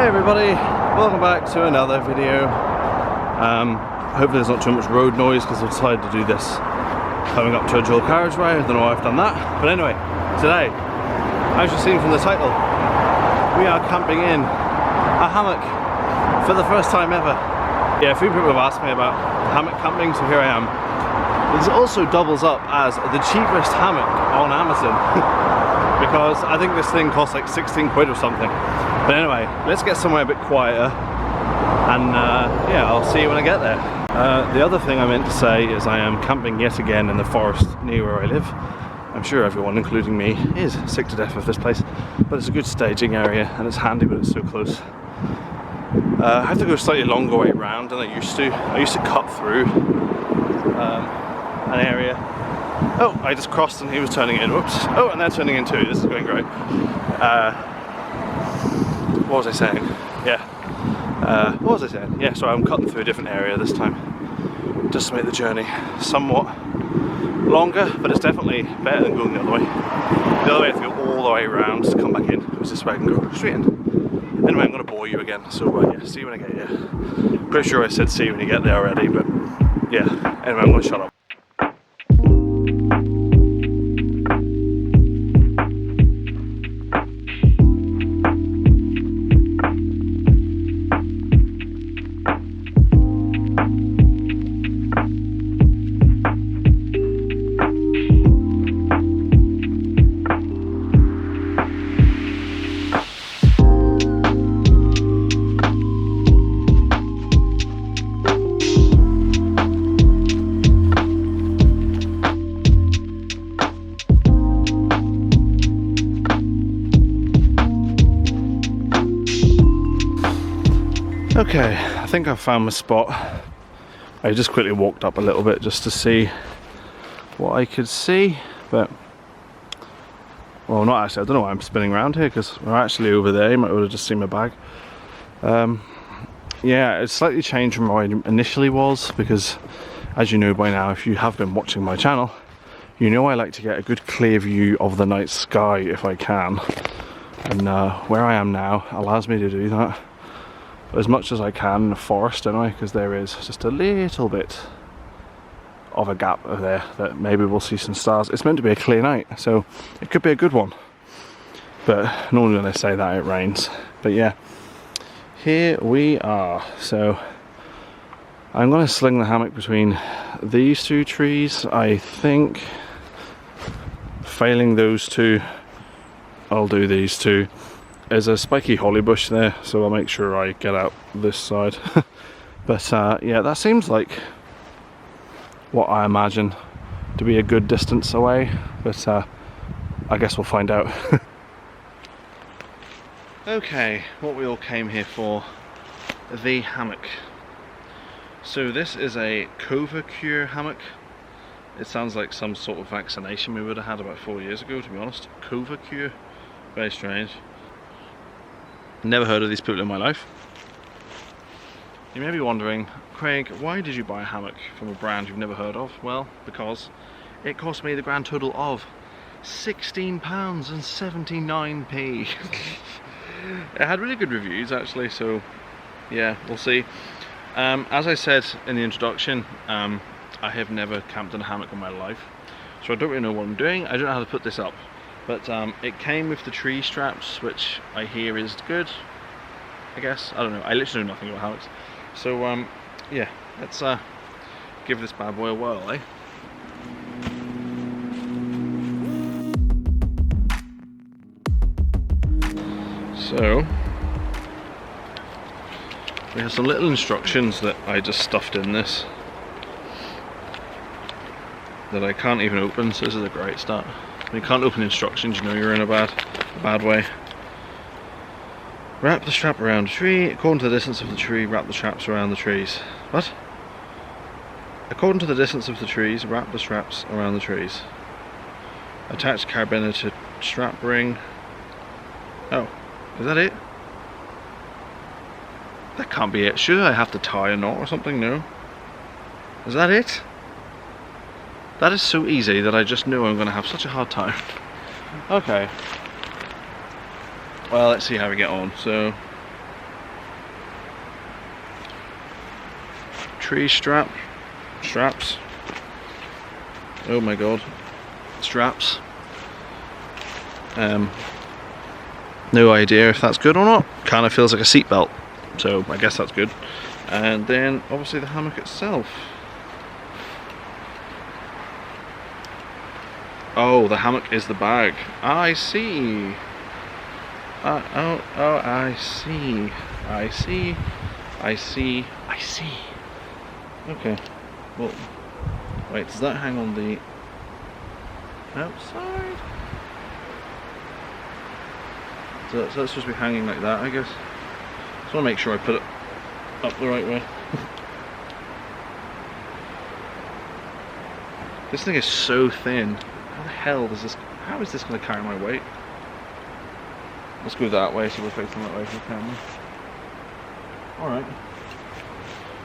everybody, welcome back to another video. Hopefully there's not too much road noise because I've decided to do this coming up to a dual carriageway. I don't know why I've done that, but anyway, today, as you've seen from the title, we are camping in a hammock for the first time ever. Yeah, a few people have asked me about hammock camping, so here I am. This also doubles up as the cheapest hammock on Amazon because I think this thing costs like 16 quid or something. But anyway, let's get somewhere a bit quieter and yeah, I'll see you when I get there. The other thing I meant to say is I am camping yet again in the forest near where I live. I'm sure everyone, including me, is sick to death of this place, but it's a good staging area and it's handy when it's so close. I have to go a slightly longer way around than I used to. I used to cut through an area. Oh, I just crossed and he was turning in. Whoops. Oh, and they're turning in too. This is going great. What was I saying? Yeah. What was I saying? Yeah, so I'm cutting through a different area this time, just to make the journey somewhat longer, but it's definitely better than going the other way. The other way I have to go all the way around to come back in. It was this way I can go straight in. Anyway, I'm going to bore you again, so yeah, see you when I get here. Pretty sure I said see you when you get there already, but yeah. Anyway, I'm going to shut up. Okay, I think I've found my spot. I just quickly walked up a little bit just to see what I could see, but well, not actually. I don't know why I'm spinning around here because we're actually over there. You might have just seen my bag. Yeah, it's slightly changed from where I initially was because, as you know by now, if you have been watching my channel, you know I like to get a good clear view of the night sky if I can, and where I am now allows me to do that as much as I can in the forest anyway, because there is just a little bit of a gap over there that maybe we'll see some stars. It's meant to be a clear night, so it could be a good one, but normally when I say that it rains. But yeah, here we are. So I'm going to sling the hammock between these two trees. I think failing those two, I'll do these two. There's a spiky holly bush there, so I'll make sure I get out this side. But yeah, that seems like what I imagine to be a good distance away, but I guess we'll find out. Okay, what we all came here for, the hammock. So this is a Cure hammock. It sounds like some sort of vaccination we would have had about 4 years ago, to be honest. Cure, very strange. Never heard of these people in my life. You may be wondering, Craig, why did you buy a hammock from a brand you've never heard of? Well, because it cost me the grand total of £16.79. It had really good reviews actually, so yeah, we'll see. As I said in the introduction, I have never camped in a hammock in my life, so I don't really know what I'm doing. I don't know how to put this up. But it came with the tree straps, which I hear is good, I guess. I don't know, I literally know nothing about hammocks. So yeah, let's give this bad boy a whirl, eh? So, we have some little instructions that I just stuffed in this that I can't even open, so this is a great start. When you can't open instructions, you know you're in a bad way. Wrap the strap around the tree. According to the distance of the tree, wrap the straps around the trees. What? According to the distance of the trees, wrap the straps around the trees. Attach carabiner to strap ring. Oh, is that it? That can't be it. Should I have to tie a knot or something? No. Is that it? That is so easy that I just knew I'm going to have such a hard time. Okay. Well, let's see how we get on. So, tree straps. Oh my god, straps. No idea if that's good or not. Kind of feels like a seat belt, so I guess that's good. And then obviously the hammock itself. Oh, the hammock is the bag. I see. Oh, I see. I see. I see. I see. Okay. Well, wait, does that hang on the outside? So that's supposed to be hanging like that, I guess. Just want to make sure I put it up the right way. This thing is so thin. How the hell does this... How is this going to carry my weight? Let's go that way so we're facing that way for the camera. Alright.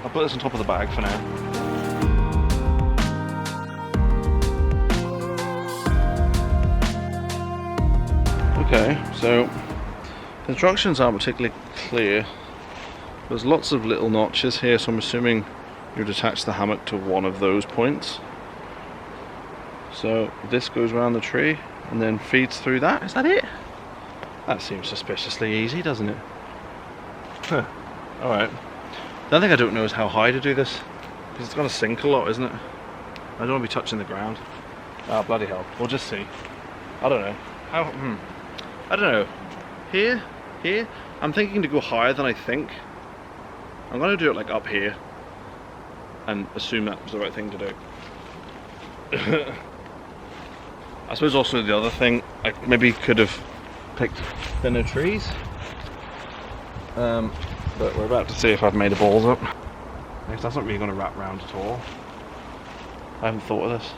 I'll put this on top of the bag for now. Okay, so the instructions aren't particularly clear. There's lots of little notches here, so I'm assuming you'd attach the hammock to one of those points. So this goes around the tree and then feeds through that. Is that it? That seems suspiciously easy, doesn't it? Huh. Alright. The other thing I don't know is how high to do this, because it's going to sink a lot, isn't it? I don't want to be touching the ground. Ah, bloody hell. We'll just see. I don't know. How? I don't know. Here? I'm thinking to go higher than I think. I'm going to do it like up here and assume that was the right thing to do. I suppose also the other thing, I maybe could have picked thinner trees. But we're about to see if I've made the balls up. Because that's not really going to wrap round at all. I haven't thought of this.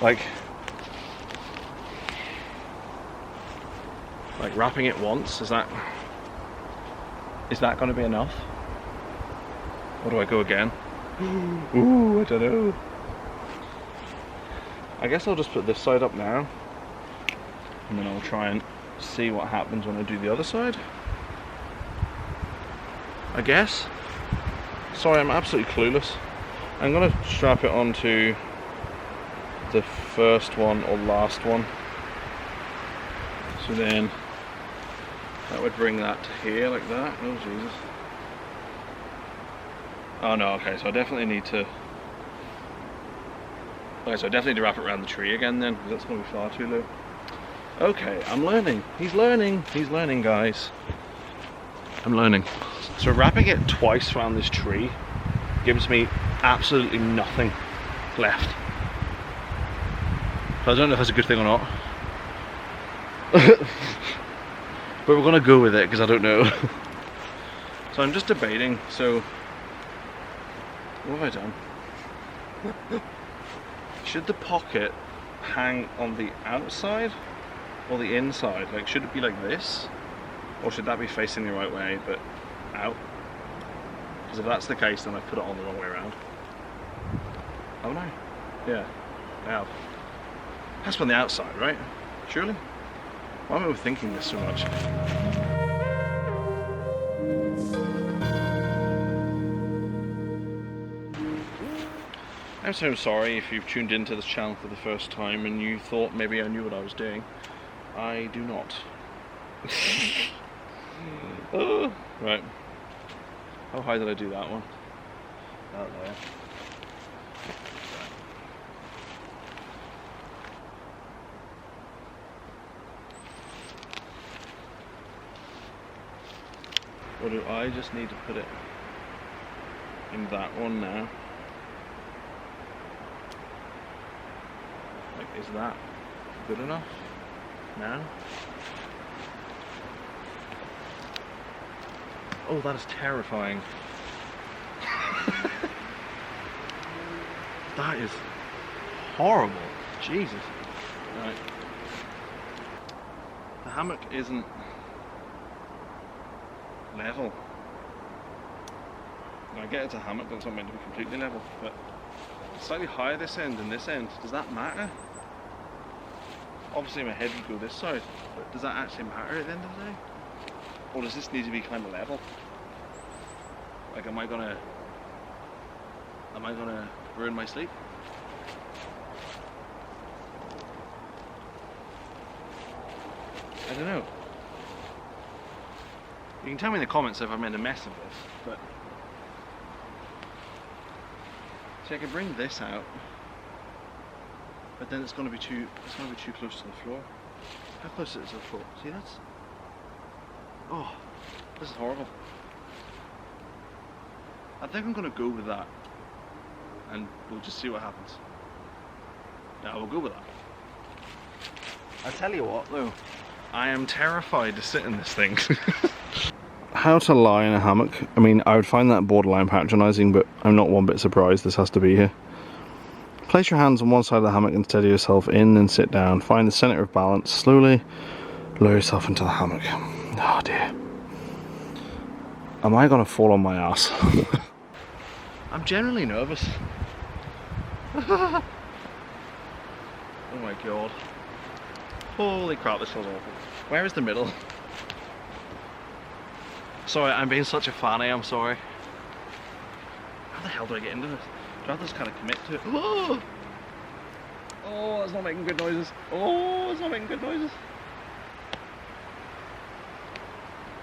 like wrapping it once, is that going to be enough? Or do I go again? Ooh, I don't know. I guess I'll just put this side up now, and then I'll try and see what happens when I do the other side, I guess. Sorry, I'm absolutely clueless. I'm going to strap it onto the first one or last one. So then that would bring that to here like that. Oh Jesus. Oh no, okay, so I definitely need to... Okay, so I definitely need to wrap it around the tree again then, because that's going to be far too low. Okay, I'm learning. He's learning, guys. I'm learning. So wrapping it twice around this tree gives me absolutely nothing left. So I don't know if that's a good thing or not. But we're going to go with it because I don't know. So I'm just debating, so... What have I done? Should the pocket hang on the outside or the inside? Like, should it be like this? Or should that be facing the right way, but out? Because if that's the case, then I put it on the wrong way around. Haven't I? Yeah, I have. That's on the outside, right? Surely? Why am I overthinking this so much? I'm so sorry if you've tuned into this channel for the first time and you thought maybe I knew what I was doing. I do not. Oh, right. How high did I do that one? Out there. Or do I just need to put it in that one now? Like, is that good enough now? Oh, that is terrifying. That is horrible. Jesus. Right. The hammock isn't level. When I get it's a hammock, that's not meant to be completely level, but it's slightly higher this end than this end. Does that matter? Obviously my head would go this side, but does that actually matter at the end of the day? or does this need to be kind of level? Like, am I gonna ruin my sleep? I don't know. You can tell me in the comments if I made a mess of this, but see, I could bring this out, but then it's gonna be too close to the floor. How close is it to the floor? See, that's, oh, this is horrible. I think I'm gonna go with that, and we'll just see what happens. Yeah, we'll go with that. I tell you what, though, I am terrified to sit in this thing. How to lie in a hammock. I mean, I would find that borderline patronising, but I'm not one bit surprised this has to be here. Place your hands on one side of the hammock and steady yourself in and sit down. Find the centre of balance. Slowly lower yourself into the hammock. Oh dear. Am I going to fall on my ass? I'm generally nervous. Oh my god. Holy crap, this feels awful. Where is the middle? Sorry, I'm being such a fanny, I'm sorry. How the hell do I get into this? Do I have to just kind of commit to it? Oh, oh, it's not making good noises. Oh, it's not making good noises.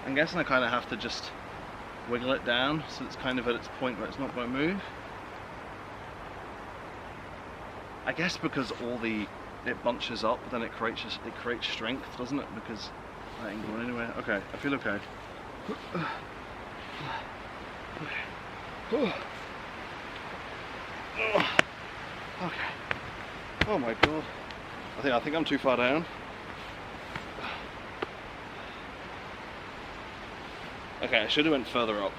I'm guessing I kind of have to just wiggle it down so it's kind of at its point where it's not going to move. I guess because it bunches up, then it creates strength, doesn't it? Because that ain't going anywhere. Okay, I feel okay. Okay. Oh my god. I think I'm too far down. Okay, I should have went further up.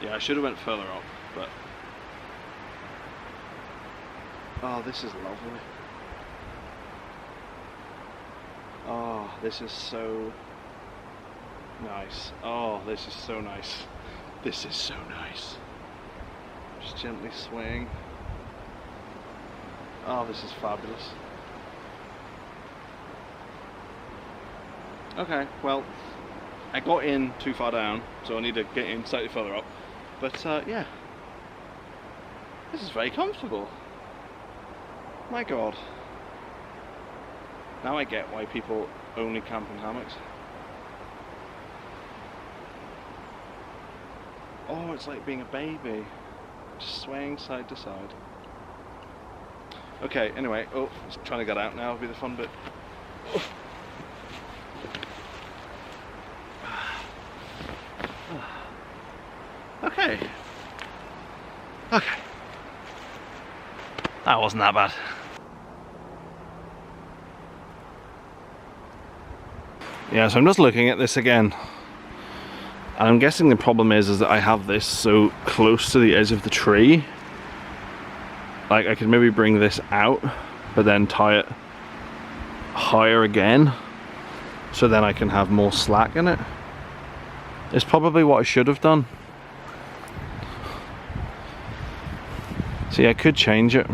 Yeah, I should have went further up, but oh, this is lovely. Oh, this is so nice. Oh, this is so nice. This is so nice. Just gently swaying. Oh, this is fabulous. Okay, well, I got in too far down, so I need to get in slightly further up. But yeah, this is very comfortable. My god. Now I get why people only camp in hammocks. Oh, it's like being a baby, just swaying side to side. Okay, anyway, oh, just trying to get out now will be the fun bit. Oh. Okay. Okay. That wasn't that bad. Yeah, so I'm just looking at this again. And I'm guessing the problem is that I have this so close to the edge of the tree. Like, I could maybe bring this out, but then tie it higher again. So then I can have more slack in it. It's probably what I should have done. See, I could change it.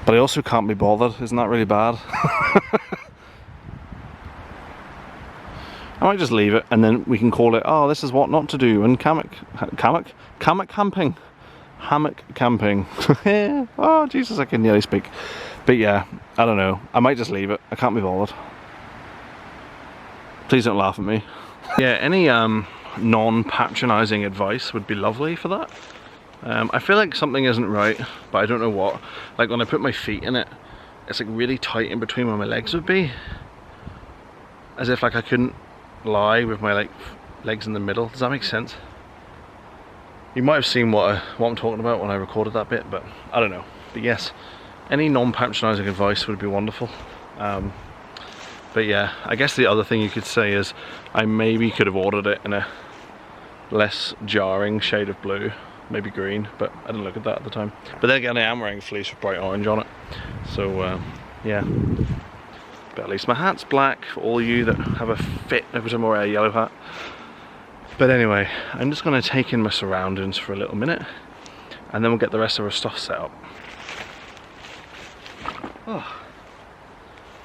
But I also can't be bothered. Isn't that really bad? I might just leave it and then we can call it, oh, this is what not to do in hammock camping. Hammock camping. Oh, Jesus, I can nearly speak. But yeah, I don't know. I might just leave it. I can't be bothered. Please don't laugh at me. Yeah, any non-patronising advice would be lovely for that. I feel like something isn't right, but I don't know what. Like when I put my feet in it, it's like really tight in between where my legs would be. As if like I couldn't lie with my legs in the middle. Does that make sense? You might have seen what I'm talking about when I recorded that bit, but I don't know. But yes, any non-patronising advice would be wonderful. But yeah, I guess the other thing you could say is I maybe could have ordered it in a less jarring shade of blue, maybe green, but I didn't look at that at the time. But then again, I am wearing fleece with bright orange on it, so yeah. But at least my hat's black for all you that have a fit every time I wear a yellow hat. But anyway, I'm just going to take in my surroundings for a little minute and then we'll get the rest of our stuff set up. Oh,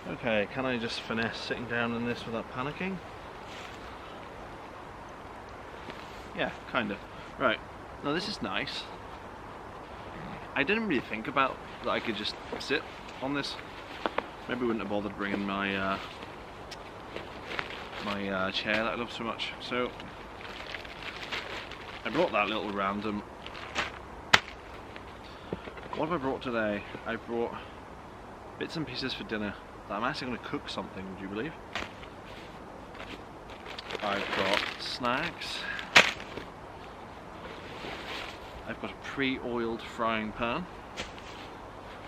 Okay, can I just finesse sitting down in this without panicking? Yeah, kind of. Right, now this is nice. I didn't really think about that I could just sit on this. Maybe I wouldn't have bothered bringing my chair that I love so much. So I brought that little random. What have I brought today? I brought bits and pieces for dinner that I'm actually going to cook something, would you believe? I've got snacks. I've got a pre-oiled frying pan.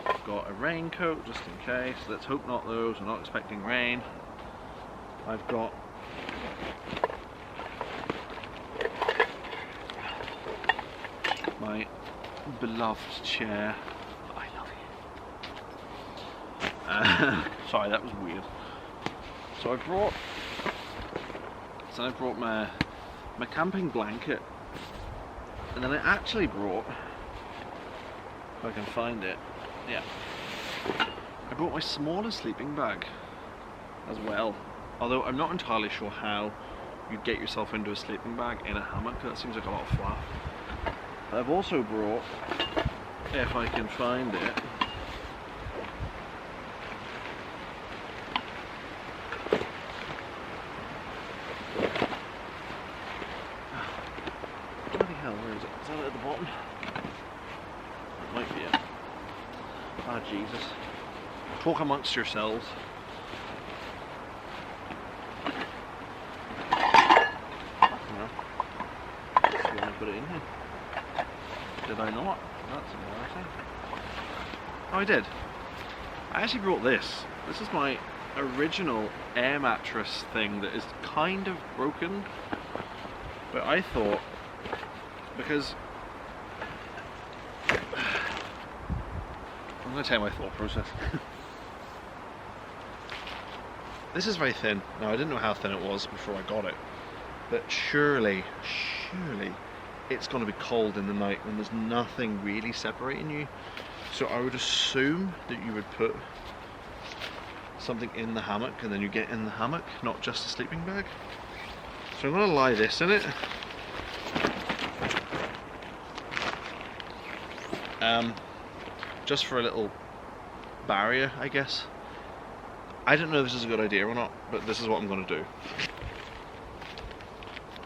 I've got a raincoat just in case. Let's hope not though, so I'm not expecting rain. I've got my beloved chair. I love you. Sorry, that was weird. So I brought my camping blanket, and then I actually brought, if I can find it, yeah, I brought my smaller sleeping bag as well. Although I'm not entirely sure how you get yourself into a sleeping bag in a hammock. That seems like a lot of fluff. I've also brought, if I can find it, bloody hell, where is it? Is that at the bottom? That might be it. Ah, Jesus. Talk amongst yourselves. Put it in here. Did I not? That's embarrassing. Oh, I did. I actually brought this. This is my original air mattress thing that is kind of broken. But I thought, because I'm going to tell you my thought process. This is very thin. Now, I didn't know how thin it was before I got it. But surely it's going to be cold in the night when there's nothing really separating you. So I would assume that you would put something in the hammock and then you get in the hammock, not just a sleeping bag. So I'm going to lie this in it. Just for a little barrier, I guess. I don't know if this is a good idea or not, but this is what I'm going to do.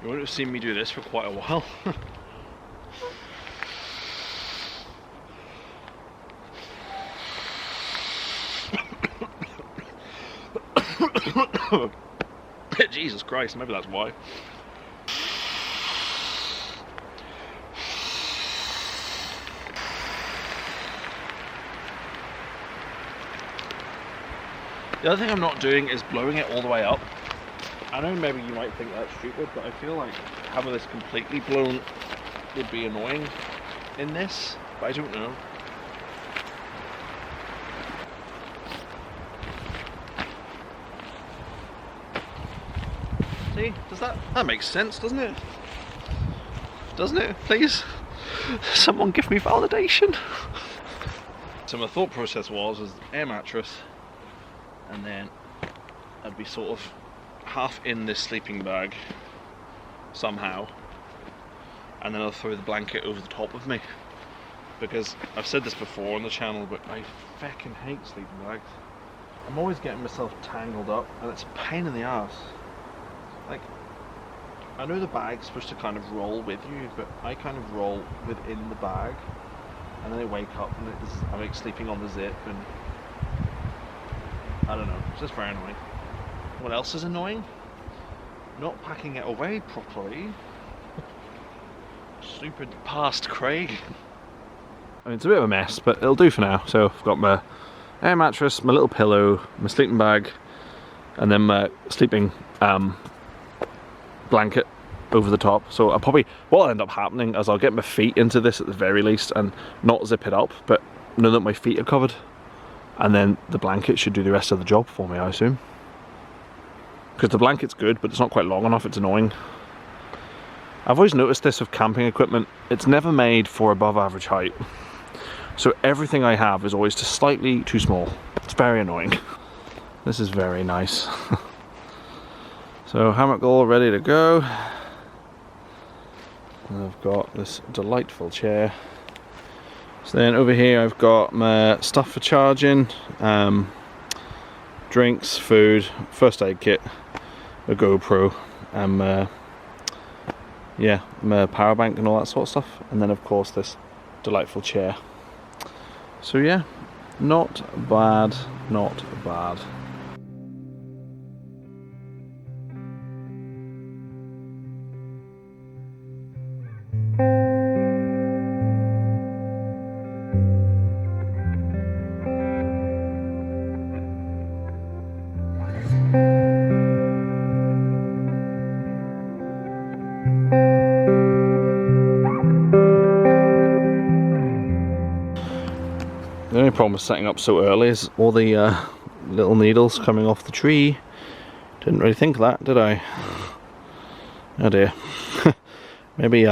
You won't have seen me do this for quite a while. Jesus Christ, maybe that's why. The other thing I'm not doing is blowing it all the way up. I know maybe you might think that's stupid, but I feel like having this completely blown would be annoying in this, but I don't know. See, that makes sense, doesn't it? Doesn't it? Please, someone give me validation. So my thought process was air mattress, and then I'd be sort of half in this sleeping bag somehow, and then I'll throw the blanket over the top of me, because I've said this before on the channel, but I fucking hate sleeping bags. I'm always getting myself tangled up and it's a pain in the ass. Like, I know the bag's supposed to kind of roll with you, but I kind of roll within the bag and then I wake up and I'm like sleeping on the zip, and I don't know, it's just very annoying. What else is annoying? Not packing it away properly. Stupid past Craig. I mean, it's a bit of a mess, but it'll do for now. So I've got my air mattress, my little pillow, my sleeping bag, and then my sleeping blanket over the top. So what'll end up happening is I'll get my feet into this at the very least and not zip it up, but know that my feet are covered, and then the blanket should do the rest of the job for me, I assume. Because the blanket's good, but it's not quite long enough, it's annoying. I've always noticed this with camping equipment, it's never made for above average height. So everything I have is always just slightly too small. It's very annoying. This is very nice. So hammock all ready to go. And I've got this delightful chair. So then over here I've got my stuff for charging, drinks, food, first aid kit, a GoPro, and yeah, my power bank and all that sort of stuff. And then of course this delightful chair. So yeah, not bad, not bad. The only problem with setting up so early is all the little needles coming off the tree. Didn't really think of that, did I? Oh dear. Maybe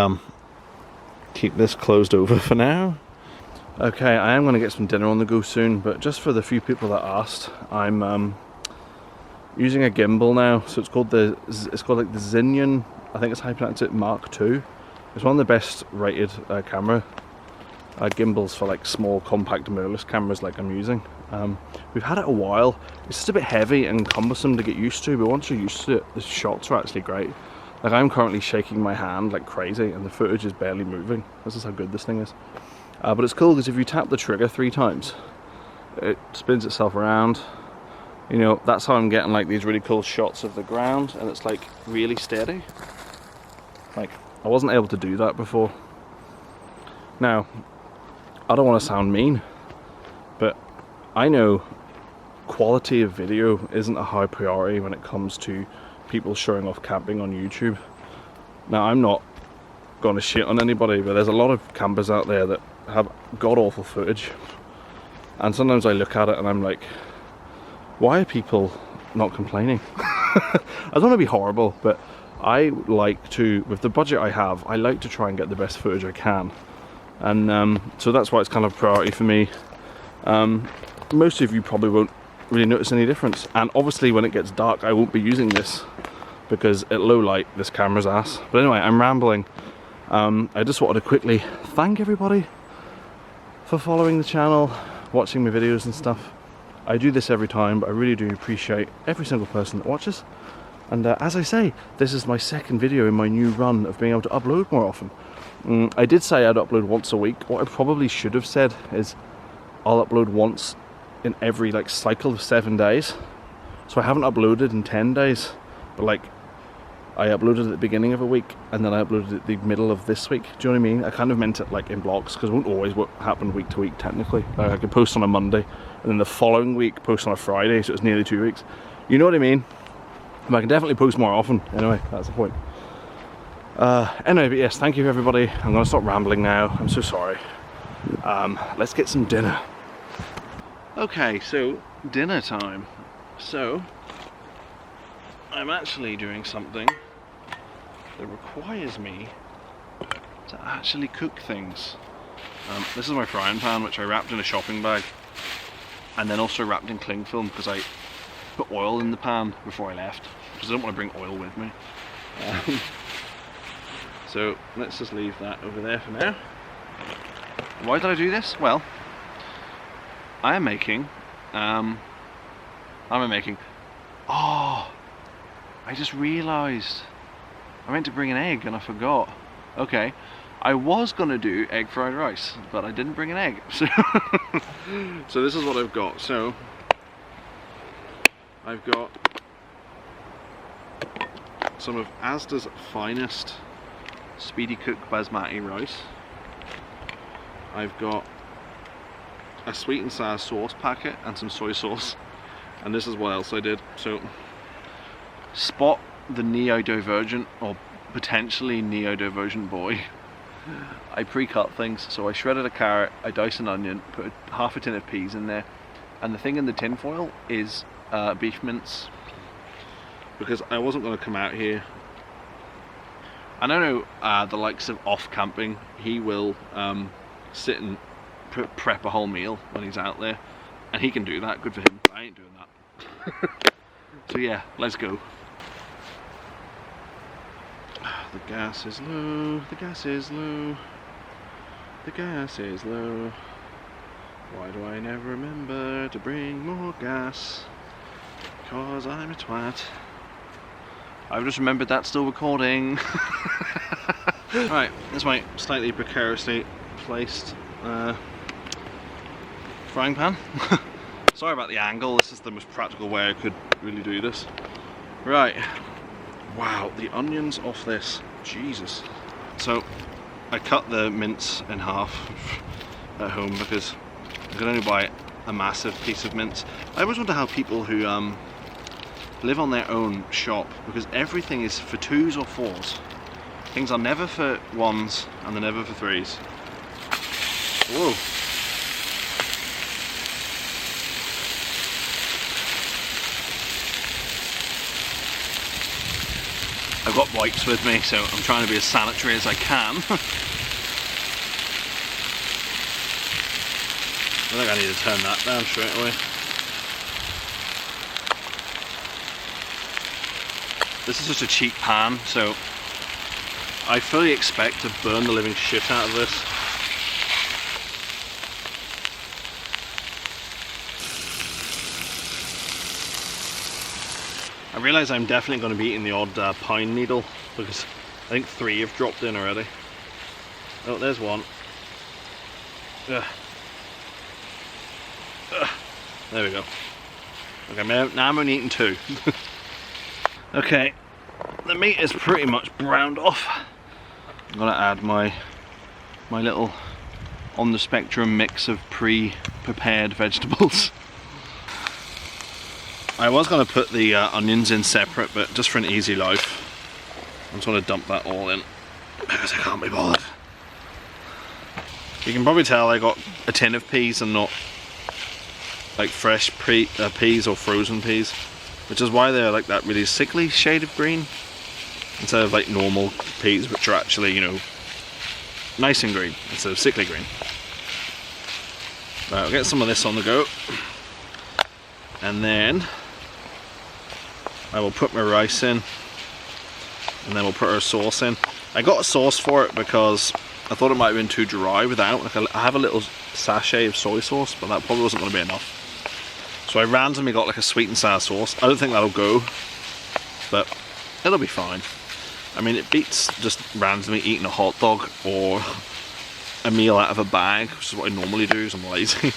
keep this closed over for now. Okay, I am going to get some dinner on the go soon, but just for the few people that asked, I'm using a gimbal now. So it's called like the Xinion, I think it's how you pronounce it, Mark II. It's one of the best rated camera gimbals for like small compact mirrorless cameras like I'm using. We've had it a while. It's just a bit heavy and cumbersome to get used to, but once you're used to it, the shots are actually great. Like I'm currently shaking my hand like crazy and the footage is barely moving. This is how good this thing is. But it's cool because if you tap the trigger 3 times, it spins itself around. You know, that's how I'm getting like these really cool shots of the ground, and it's like really steady. Like I wasn't able to do that before. Now, I don't want to sound mean, but I know quality of video isn't a high priority when it comes to people showing off camping on YouTube. Now, I'm not going to shit on anybody, but there's a lot of campers out there that have god-awful footage. And sometimes I look at it and I'm like, why are people not complaining? I don't want to be horrible, but I like to, with the budget I have, I like to try and get the best footage I can. And so that's why it's kind of a priority for me. Most of you probably won't really notice any difference. And obviously when it gets dark, I won't be using this because at low light, this camera's ass. But anyway, I'm rambling. I just wanted to quickly thank everybody for following the channel, watching my videos and stuff. I do this every time, but I really do appreciate every single person that watches. And as I say, this is my second video in my new run of being able to upload more often. I did say I'd upload once a week. What I probably should have said is I'll upload once in every like cycle of 7 days. So I haven't uploaded in 10 days, but like I uploaded at the beginning of a week and then I uploaded at the middle of this week. Do you know what I mean? I kind of meant it like in blocks because it won't always happen week to week technically. Like I could post on a Monday and then the following week post on a Friday, so it's nearly 2 weeks. You know what I mean? But I can definitely post more often. Anyway, that's the point. Anyway, but yes, thank you everybody. I'm going to stop rambling now. I'm so sorry. Let's get some dinner. Okay, so dinner time. So I'm actually doing something that requires me to actually cook things. This is my frying pan, which I wrapped in a shopping bag and then also wrapped in cling film because I put oil in the pan before I left because I don't want to bring oil with me. So let's just leave that over there for now. Why did I do this? Well, I am making, oh, I just realised I meant to bring an egg and I forgot. Okay, I was going to do egg fried rice, but I didn't bring an egg. So, so this is what I've got. So I've got some of Asda's finest Speedy Cook basmati rice. I've got a sweet and sour sauce packet and some soy sauce, and this is what else I did. So spot the neurodivergent or potentially neurodivergent boy. I pre-cut things, so I shredded a carrot, I diced an onion, put half a tin of peas in there, and the thing in the tin foil is beef mince, because I wasn't going to come out here. And I know the likes of Off Camping, he will sit and prep a whole meal when he's out there, and he can do that, good for him, but I ain't doing that. So yeah, let's go. The gas is low, the gas is low, the gas is low. Why do I never remember to bring more gas? Because I'm a twat. I've just remembered that's still recording. Right, this is my slightly precariously placed frying pan. Sorry about the angle, this is the most practical way I could really do this. Right. Wow, the onions off this, Jesus. So, I cut the mince in half at home because I could only buy a massive piece of mince. I always wonder how people who live on their own shop, because everything is for 2s or 4s. Things are never for 1s and they're never for 3s. Whoa. I've got wipes with me, so I'm trying to be as sanitary as I can. I think I need to turn that down straight away. This is just a cheap pan, so I fully expect to burn the living shit out of this. I realise I'm definitely going to be eating the odd pine needle, because I think 3 have dropped in already. Oh, there's one. Ugh. Ugh. There we go. Okay, now I'm only eating 2. Okay, the meat is pretty much browned off. I'm going to add my little on the spectrum mix of pre-prepared vegetables. I was going to put the onions in separate, but just for an easy life, I just want to dump that all in because I can't be bothered. You can probably tell I got a tin of peas and not like fresh peas or frozen peas, which is why they're like that really sickly shade of green instead of like normal peas, which are actually, you know, nice and green instead of sickly green. Right, I'll get some of this on the go, and then I will put my rice in, and then we'll put our sauce in. I got a sauce for it because I thought it might have been too dry without. Like I have a little sachet of soy sauce, but that probably wasn't going to be enough. So I randomly got like a sweet and sour sauce. I don't think that'll go, but it'll be fine. I mean, it beats just randomly eating a hot dog or a meal out of a bag, which is what I normally do because I'm lazy.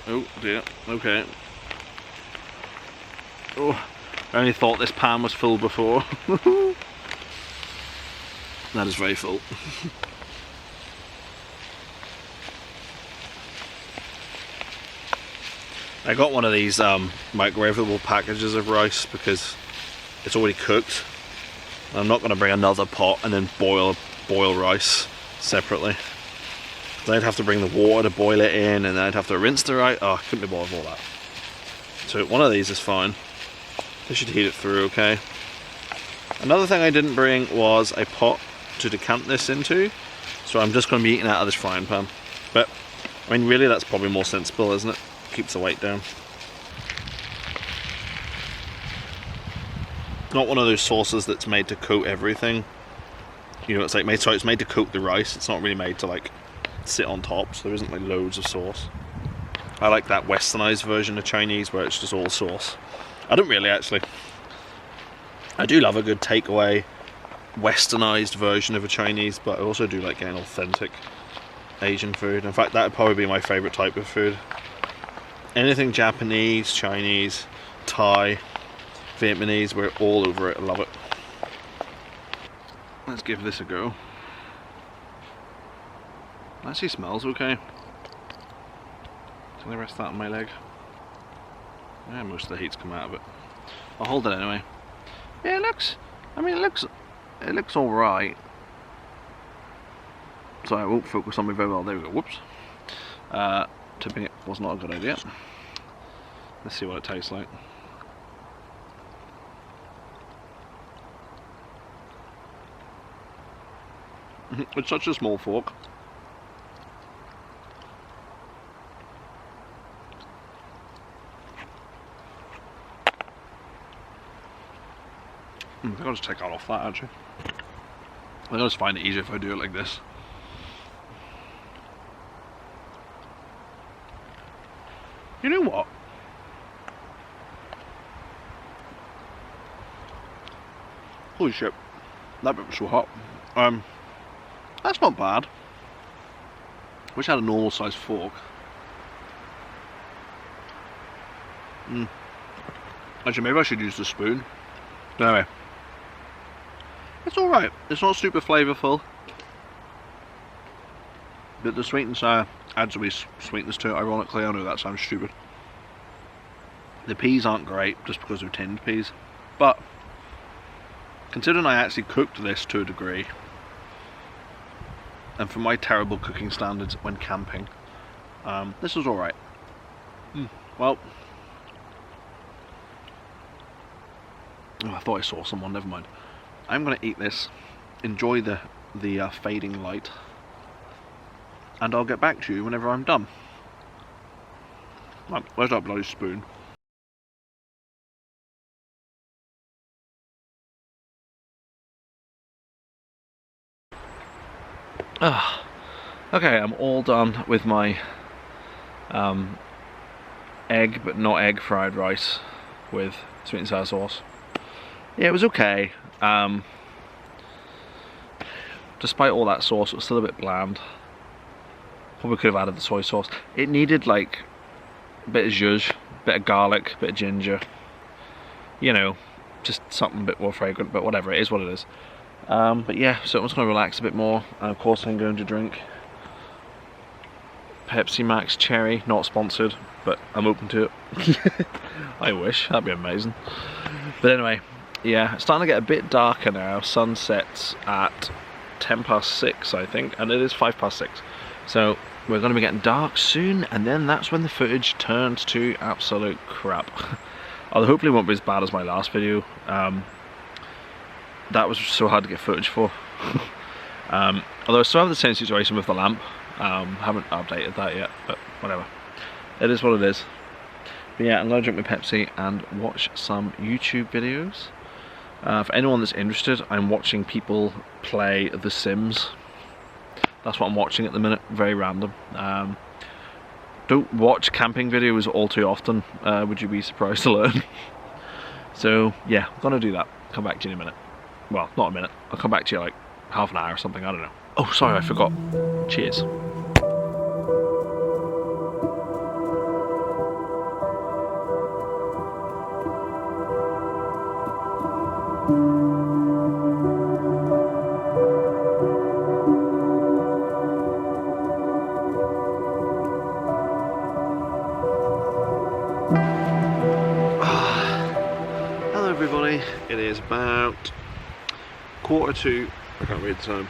Oh dear, okay. Oh, I only thought this pan was full before. That is very full. I got one of these microwavable packages of rice because it's already cooked. I'm not going to bring another pot and then boil rice separately. I'd have to bring the water to boil it in, and then I'd have to rinse the rice. Oh, I couldn't be bothered with all that. So one of these is fine. This should heat it through okay. Another thing I didn't bring was a pot to decant this into, so I'm just going to be eating out of this frying pan. But, I mean, really that's probably more sensible, isn't it? Keeps the weight down. It's not one of those sauces that's made to coat everything. You know, it's like it's made to coat the rice. It's not really made to like sit on top, so there isn't like loads of sauce. I like that westernized version of Chinese where it's just all sauce. I don't really actually. I do love a good takeaway westernized version of a Chinese, but I also do like getting authentic Asian food. In fact, that would probably be my favorite type of food. Anything Japanese, Chinese, Thai, Vietnamese, we're all over it. I love it. Let's give this a go. Actually smells okay. Can I rest that on my leg? Yeah, most of the heat's come out of it. I'll hold it anyway. Yeah, it looks alright. Sorry, I won't focus on me very well. There we go. Whoops. Tipping it was not a good idea. Let's see what it tastes like. It's such a small fork. I think I'll just take that off that actually. I think I'll just find it easier if I do it like this. You know what? Holy shit, that bit was so hot. That's not bad. Wish I had a normal sized fork. Actually, maybe I should use the spoon. Anyway, it's alright. It's not super flavourful, but the sweet and sour adds a wee sweetness to it, ironically. I know that sounds stupid. The peas aren't great, just because they're tinned peas, but considering I actually cooked this to a degree, and for my terrible cooking standards when camping, this was alright. Well, oh, I thought I saw someone, never mind. I'm going to eat this, enjoy the fading light, and I'll get back to you whenever I'm done. Right, where's that bloody spoon? Okay, I'm all done with my egg, but not egg, fried rice with sweet and sour sauce. Yeah, it was okay. Despite all that sauce, it was still a bit bland. Probably could have added the soy sauce. It needed like a bit of zhuzh, a bit of garlic, a bit of ginger. You know, just something a bit more fragrant, but whatever, it is what it is. But yeah, so I'm just going to relax a bit more, and of course I'm going to drink Pepsi Max Cherry, not sponsored, but I'm open to it. I wish, that'd be amazing. But anyway, yeah, it's starting to get a bit darker now. Sun sets at 6:10, I think, and it is 6:05. So we're going to be getting dark soon, and then that's when the footage turns to absolute crap. Although hopefully it won't be as bad as my last video. That was so hard to get footage for. Although I still have the same situation with the lamp. Haven't updated that yet, but whatever. It is what it is. But yeah, I'm going to drink my Pepsi and watch some YouTube videos. For anyone that's interested, I'm watching people play The Sims. That's what I'm watching at the minute, very random. Don't watch camping videos all too often, would you be surprised to learn. So yeah, I'm going to do that. Come back to you in a minute. Well, not a minute. I'll come back to you like half an hour or something, I don't know. Oh, sorry, I forgot. Cheers. Hello everybody, it is about 7:45, I can't read the time,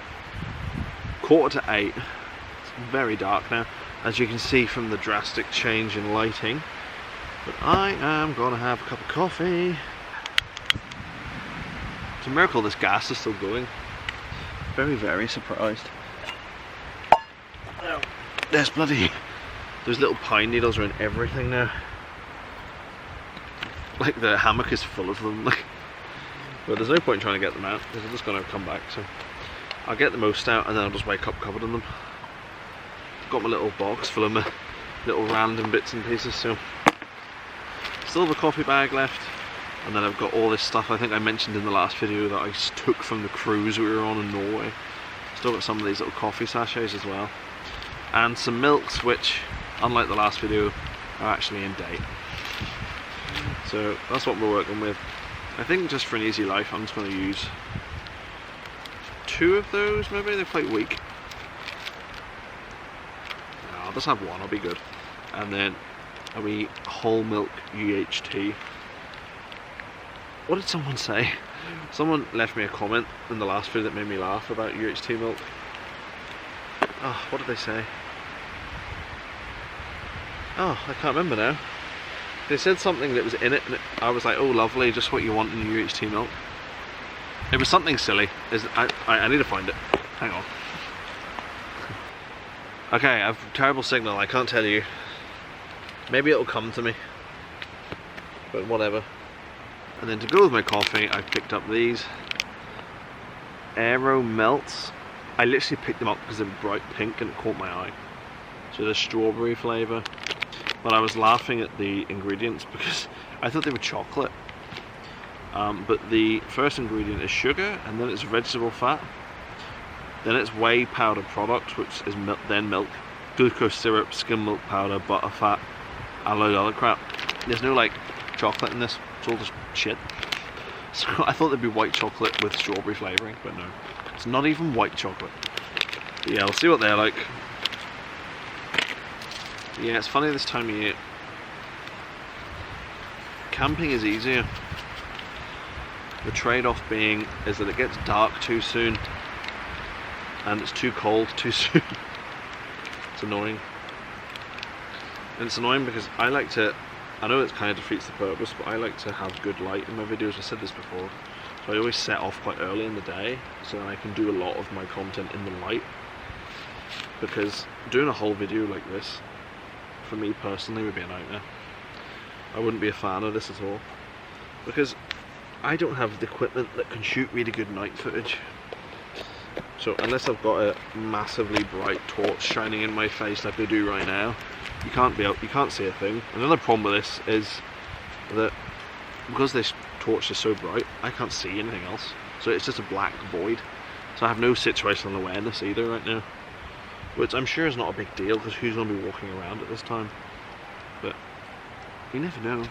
7:45. It's very dark now, as you can see from the drastic change in lighting. But I am going to have a cup of coffee. It's a miracle this gas is still going. Very, very surprised. Oh, there's little pine needles are in everything now. Like the hammock is full of them. But there's no point in trying to get them out because they're just going to come back. So I'll get the most out and then I'll just wake up covered in them. I've got my little box full of my little random bits and pieces. So still have a coffee bag left, and then I've got all this stuff I think I mentioned in the last video that I took from the cruise we were on in Norway. Still got some of these little coffee sachets as well, and some milks which, unlike the last video, are actually in date. So that's what we're working with. I think just for an easy life I'm just going to use 2 of those maybe, they're quite weak. No, I'll just have 1, I'll be good. And then a wee whole milk UHT. What did someone say? Someone left me a comment in the last video that made me laugh about UHT milk. Oh, what did they say? Oh, I can't remember now. They said something that was in it, and I was like, oh lovely, just what you want in UHT milk. It was something silly. I need to find it. Hang on. Okay, I have terrible signal, I can't tell you. Maybe it'll come to me. But whatever. And then to go with my coffee, I picked up these Aero Melts. I literally picked them up because they were bright pink and it caught my eye. So the strawberry flavour. But I was laughing at the ingredients because I thought they were chocolate. But the first ingredient is sugar, and then it's vegetable fat. Then it's whey powder product, which is then milk, glucose syrup, skim milk powder, butter fat, and a load of other crap. There's no like chocolate in this, it's all just shit. So I thought there'd be white chocolate with strawberry flavouring, but no. It's not even white chocolate. But yeah, we'll see what they're like. Yeah, it's funny this time of year. Camping is easier. The trade-off being is that it gets dark too soon and it's too cold too soon. It's annoying. And it's annoying because I like to, I know it kind of defeats the purpose, but I like to have good light in my videos. I said this before. So I always set off quite early in the day so that I can do a lot of my content in the light. Because doing a whole video like this, for me personally, would be a nightmare. I wouldn't be a fan of this at all. Because I don't have the equipment that can shoot really good night footage. So unless I've got a massively bright torch shining in my face like I do right now, you can't see a thing. Another problem with this is that because this torch is so bright, I can't see anything else. So it's just a black void. So I have no situational awareness either right now. Which I'm sure is not a big deal because who's going to be walking around at this time? But you never know.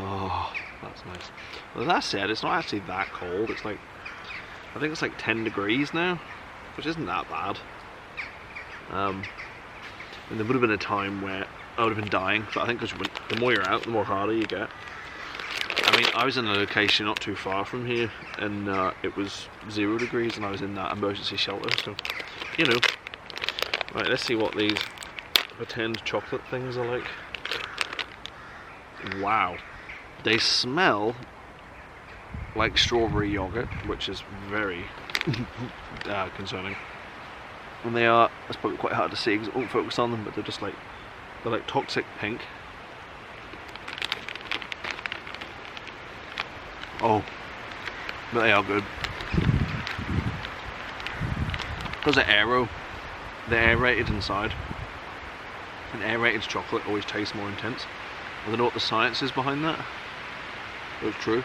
Oh, that's nice. Well, that said, it's not actually that cold. It's like, I think it's like 10 degrees now, which isn't that bad. And there would have been a time where I would have been dying, but I think because the more you're out, the more harder you get. I mean, I was in a location not too far from here, and it was 0 degrees, and I was in that emergency shelter, so, you know. Right, let's see what these pretend chocolate things are like. Wow. They smell like strawberry yogurt, which is very concerning. And they are, it's probably quite hard to see because it won't focus on them, but they're like toxic pink. Oh, but they are good. Because they're aero, they're aerated inside. And aerated chocolate always tastes more intense. I don't know what the science is behind that, but it's true.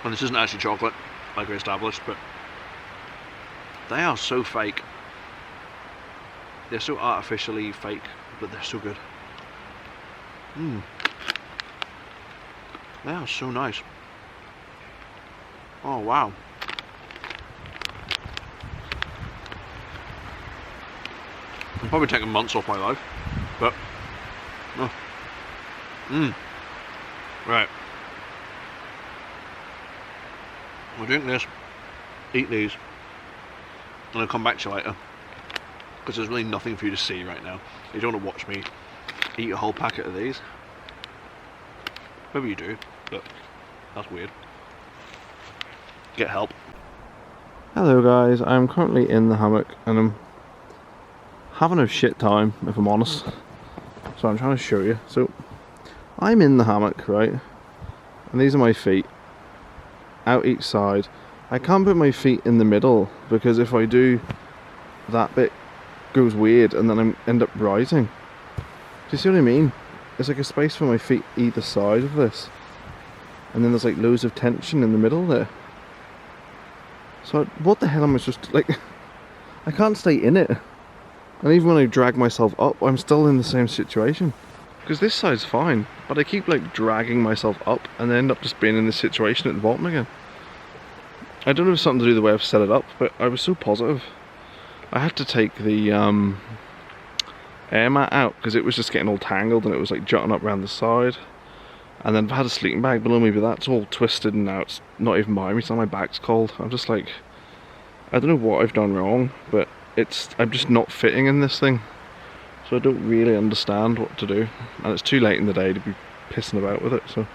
And this isn't actually chocolate, like we established, but they are so fake. They're so artificially fake, but they're so good. They are so nice. Oh wow. I'm probably taking months off my life, but right. I'll drink this, eat these, and I'll come back to you later. Because there's really nothing for you to see right now. You don't want to watch me eat a whole packet of these. Maybe you do, but that's weird. Get help. Hello guys, I'm currently in the hammock and I'm having a shit time, if I'm honest. So I'm trying to show you. So I'm in the hammock, right? And these are my feet. Out each side. I can't put my feet in the middle because if I do, that bit goes weird and then I end up rising. Do you see what I mean? There's like a space for my feet either side of this. And then there's like loads of tension in the middle there. So what the hell am I supposed to, like, I can't stay in it. And even when I drag myself up, I'm still in the same situation. Because this side's fine, but I keep like dragging myself up and then end up just being in this situation at the bottom again. I don't know if it's something to do with the way I've set it up, but I was so positive. I had to take the air mat out because it was just getting all tangled and it was like jutting up around the side. And then I've had a sleeping bag below me, but that's all twisted and now it's not even behind me, so my back's cold. I'm just like, I don't know what I've done wrong, but I'm just not fitting in this thing. So I don't really understand what to do. And it's too late in the day to be pissing about with it, so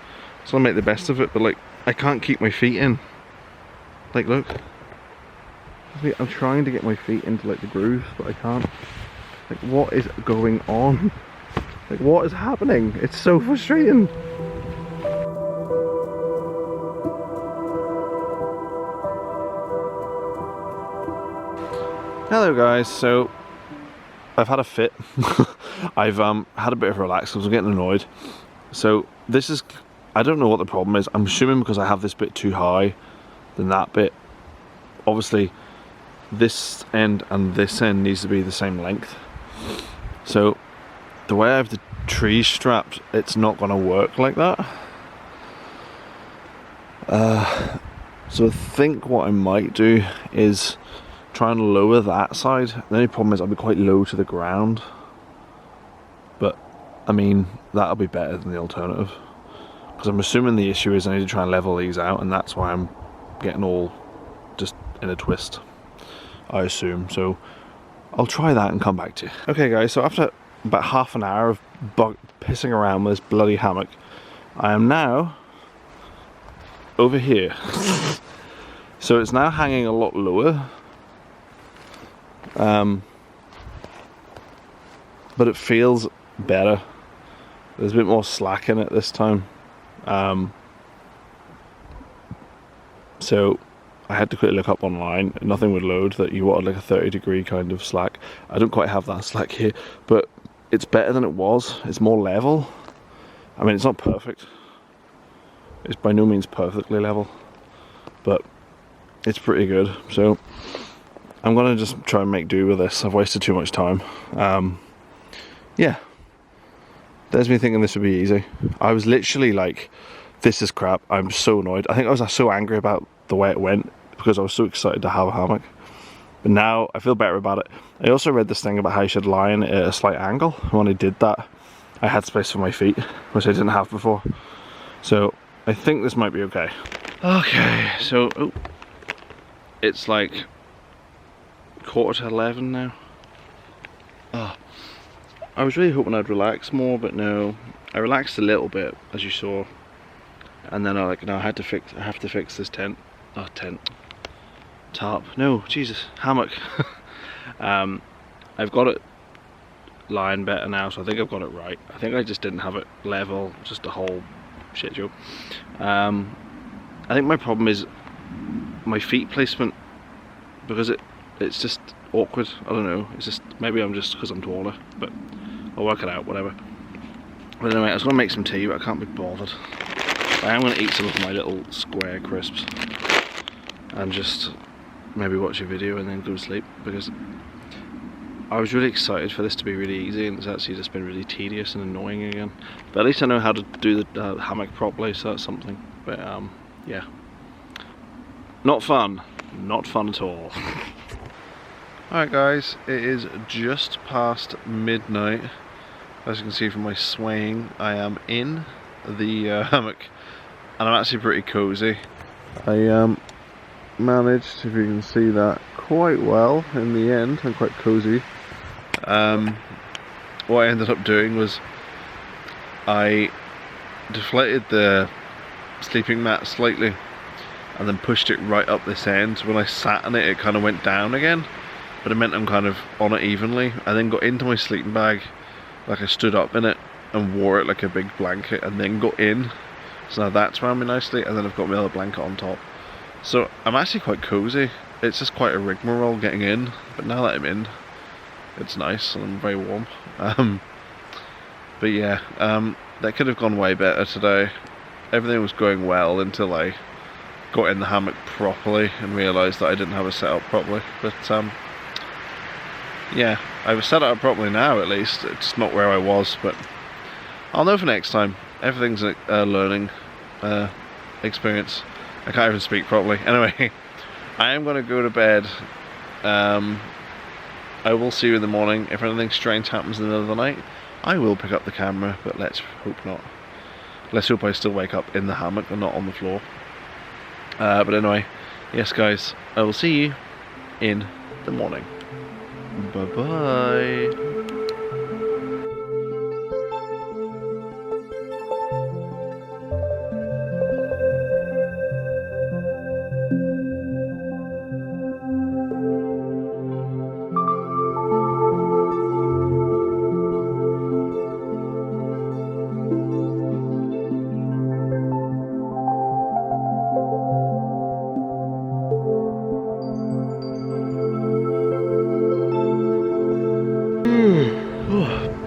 I'll make the best of it, but like, I can't keep my feet in. Like, look. I'm trying to get my feet into like the grooves, but I can't. Like, what is going on? Like, what is happening? It's so frustrating. Hello guys, so I've had a fit. I've had a bit of a relax because I'm getting annoyed. So this is, I don't know what the problem is. I'm assuming because I have this bit too high than that bit. Obviously this end and this end needs to be the same length. So the way I have the tree strapped, it's not going to work like that. So I think what I might do is try and lower that side. The only problem is I'll be quite low to the ground. But I mean, that'll be better than the alternative. Because I'm assuming the issue is I need to try and level these out, and that's why I'm getting all just in a twist, I assume. So I'll try that and come back to you. Okay guys, so after about half an hour of pissing around with this bloody hammock, I am now over here. So it's now hanging a lot lower. But it feels better. There's a bit more slack in it this time. So I had to quickly look up online. Nothing would load that you wanted like a 30-degree kind of slack. I don't quite have that slack here, but it's better than it was. It's more level. I mean, it's not perfect. It's by no means perfectly level, but it's pretty good. So I'm gonna just try and make do with this. I've wasted too much time. Yeah, there's me thinking this would be easy. I was literally like, this is crap. I'm so annoyed. I think I was so angry about the way it went because I was so excited to have a hammock. But now I feel better about it. I also read this thing about how you should lie in at a slight angle. When I did that, I had space for my feet, which I didn't have before. So I think this might be okay. Okay, so it's like 11:15 now. I was really hoping I'd relax more, but no. I relaxed a little bit, as you saw, and then I have to fix this tarp. No, Jesus, hammock. I've got it lying better now, so I think I've got it right. I think I just didn't have it level, just a whole shit show. I think my problem is my feet placement, because it's just awkward. I don't know, it's just, maybe I'm just because I'm taller, but I'll work it out, whatever. But anyway, I was going to make some tea, but I can't be bothered. I am going to eat some of my little square crisps and just maybe watch a video and then go to sleep, because I was really excited for this to be really easy, and it's actually just been really tedious and annoying again. But at least I know how to do the hammock properly, so that's something. But yeah, not fun at all. Alright guys, it is just past midnight. As you can see from my swaying, I am in the hammock, and I'm actually pretty cozy. I managed, if you can see that, quite well in the end. I'm quite cozy. What I ended up doing was I deflated the sleeping mat slightly and then pushed it right up this end. So when I sat on it, it kind of went down again, but it meant I'm kind of on it evenly. I then got into my sleeping bag, like I stood up in it and wore it like a big blanket, and then got in. So now that's around me nicely, and then I've got my other blanket on top. So I'm actually quite cozy. It's just quite a rigmarole getting in, but now that I'm in, it's nice and I'm very warm. But yeah, that could have gone way better today. Everything was going well until I got in the hammock properly and realised that I didn't have it set up properly. But yeah, I've set it up properly now at least. It's not where I was, but I'll know for next time. Everything's a learning experience. I can't even speak properly. Anyway, I am going to go to bed. I will see you in the morning. If anything strange happens in the middle of the night, I will pick up the camera, but let's hope not. Let's hope I still wake up in the hammock and not on the floor. But anyway, yes guys, I will see you in the morning. Bye-bye.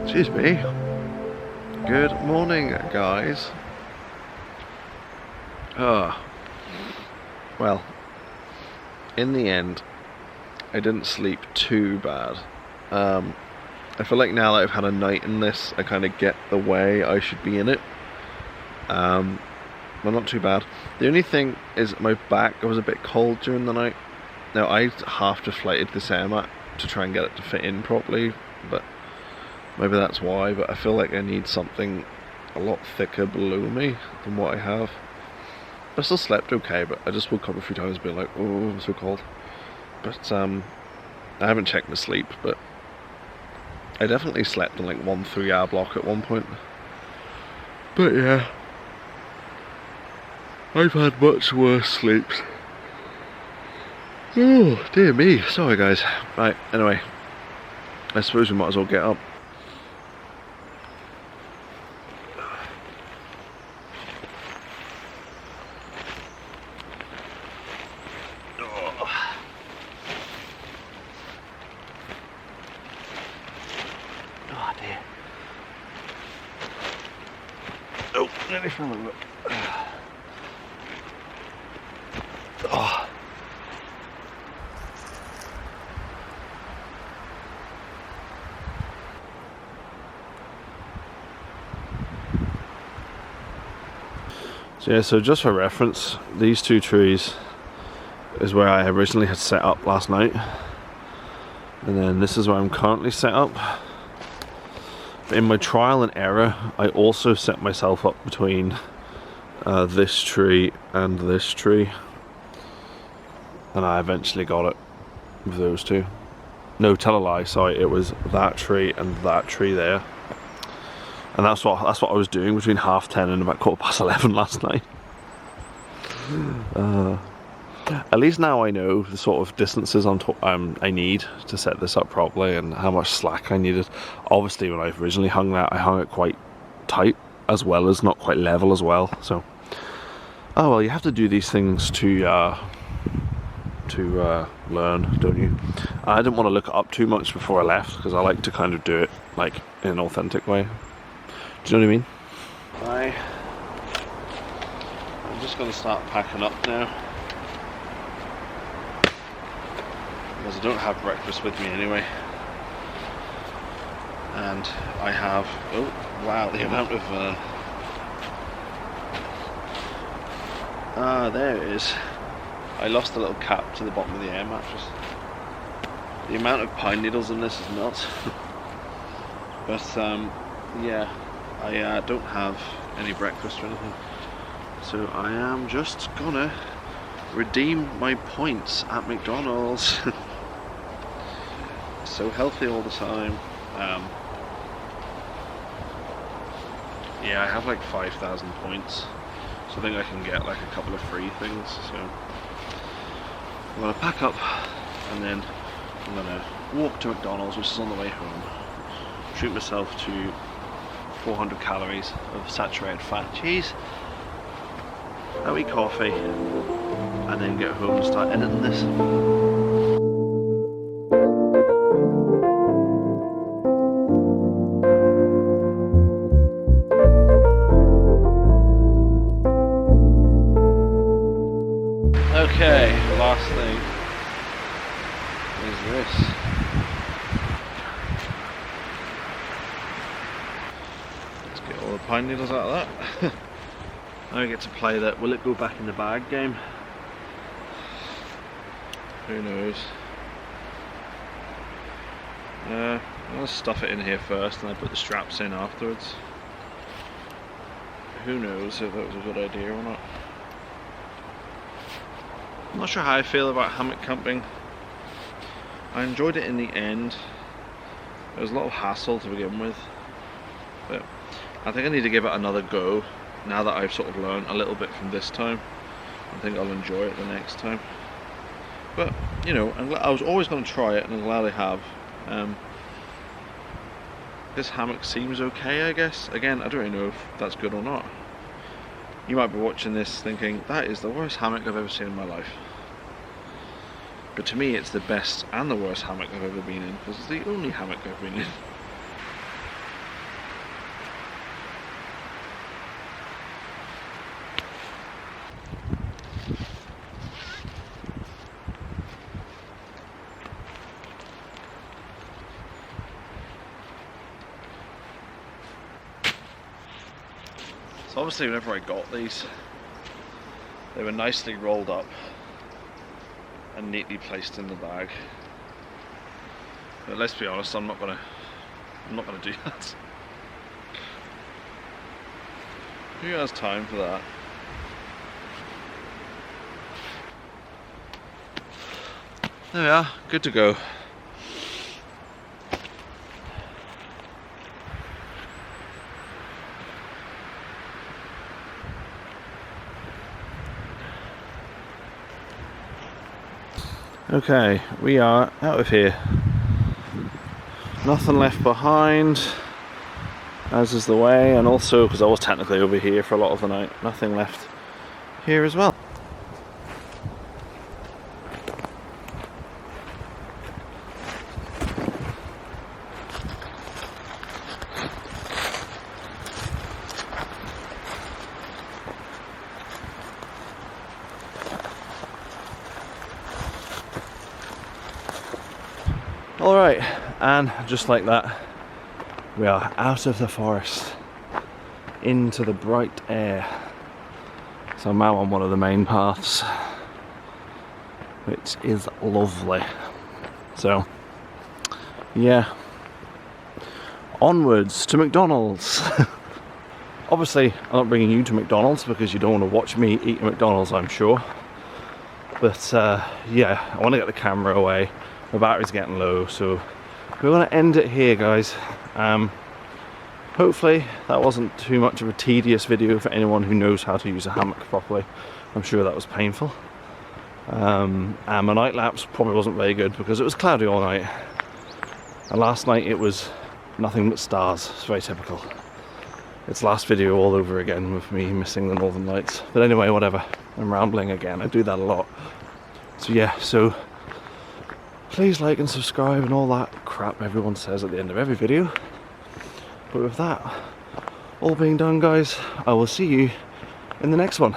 Excuse me. Good morning, guys. Well, in the end, I didn't sleep too bad. I feel like now that I've had a night in this, I kind of get the way I should be in it. Well, not too bad. The only thing is my back was a bit cold during the night. Now, I half deflated this air mat to try and get it to fit in properly, but maybe that's why. But I feel like I need something a lot thicker below me than what I have. I still slept okay, but I just woke up a few times being like, oh, I'm so cold. But I haven't checked my sleep, but I definitely slept in like 1 3-hour block at one point. But yeah, I've had much worse sleeps. Oh, dear me. Sorry, guys. Right, anyway, I suppose we might as well get up. Oh, dear. Oh, nearly fell over. Oh. So yeah, so just for reference, these 2 trees is where I originally had set up last night, and then this is where I'm currently set up. But in my trial and error, I also set myself up between this tree and this tree, and I eventually got it with those 2. No, tell a lie, sorry, it was that tree and that tree there. And that's what I was doing between 10:30 and about 11:15 last night. At least now I know the sort of distances I need to set this up properly and how much slack I needed. Obviously, when I originally hung that, I hung it quite tight as well as not quite level as well. So, oh well, you have to do these things to learn, don't you? I didn't want to look it up too much before I left because I like to kind of do it like in an authentic way. Do you know what I mean? I'm just going to start packing up now, because I don't have breakfast with me anyway. And I have, oh wow, the amount of, there it is. I lost a little cap to the bottom of the air mattress. The amount of pine needles in this is nuts. But yeah, I don't have any breakfast or anything, so I am just gonna redeem my points at McDonald's. So healthy all the time. Yeah, I have like 5,000 points, so I think I can get like a couple of free things. So I'm gonna pack up and then I'm gonna walk to McDonald's, which is on the way home, treat myself to 400 calories of saturated fat cheese, I'll eat coffee, and then get home and start editing this. Okay, last thing is this. Let's get all the pine needles out of that. Now I get to play that will it go back in the bag game. Who knows? I'll stuff it in here first and I put the straps in afterwards. Who knows if that was a good idea or not. I'm not sure how I feel about hammock camping. I enjoyed it in the end. It was a lot of hassle to begin with, but I think I need to give it another go now that I've sort of learned a little bit from this time. I think I'll enjoy it the next time. But, you know, I was always going to try it, and I'm glad I have. This hammock seems okay, I guess. Again, I don't really know if that's good or not. You might be watching this thinking, that is the worst hammock I've ever seen in my life. But to me, it's the best and the worst hammock I've ever been in, because it's the only hammock I've been in. So obviously whenever I got these, they were nicely rolled up and neatly placed in the bag. But let's be honest, I'm not gonna do that. Who has time for that? There we are, good to go. Okay, we are out of here. Nothing left behind, as is the way, and also because I was technically over here for a lot of the night, nothing left here as well. Alright, and just like that, we are out of the forest, into the bright air. So I'm now on one of the main paths, which is lovely. So, yeah, onwards to McDonald's. Obviously, I'm not bringing you to McDonald's because you don't want to watch me eat at McDonald's, I'm sure. But yeah, I want to get the camera away. My battery's getting low, so we're going to end it here, guys. Hopefully that wasn't too much of a tedious video for anyone who knows how to use a hammock properly. I'm sure that was painful. And my night lapse probably wasn't very good because it was cloudy all night. And last night it was nothing but stars. It's very typical. It's last video all over again with me missing the northern lights. But anyway, whatever. I'm rambling again. I do that a lot. So yeah, so please like and subscribe and all that crap everyone says at the end of every video. But with that all being done, guys, I will see you in the next one.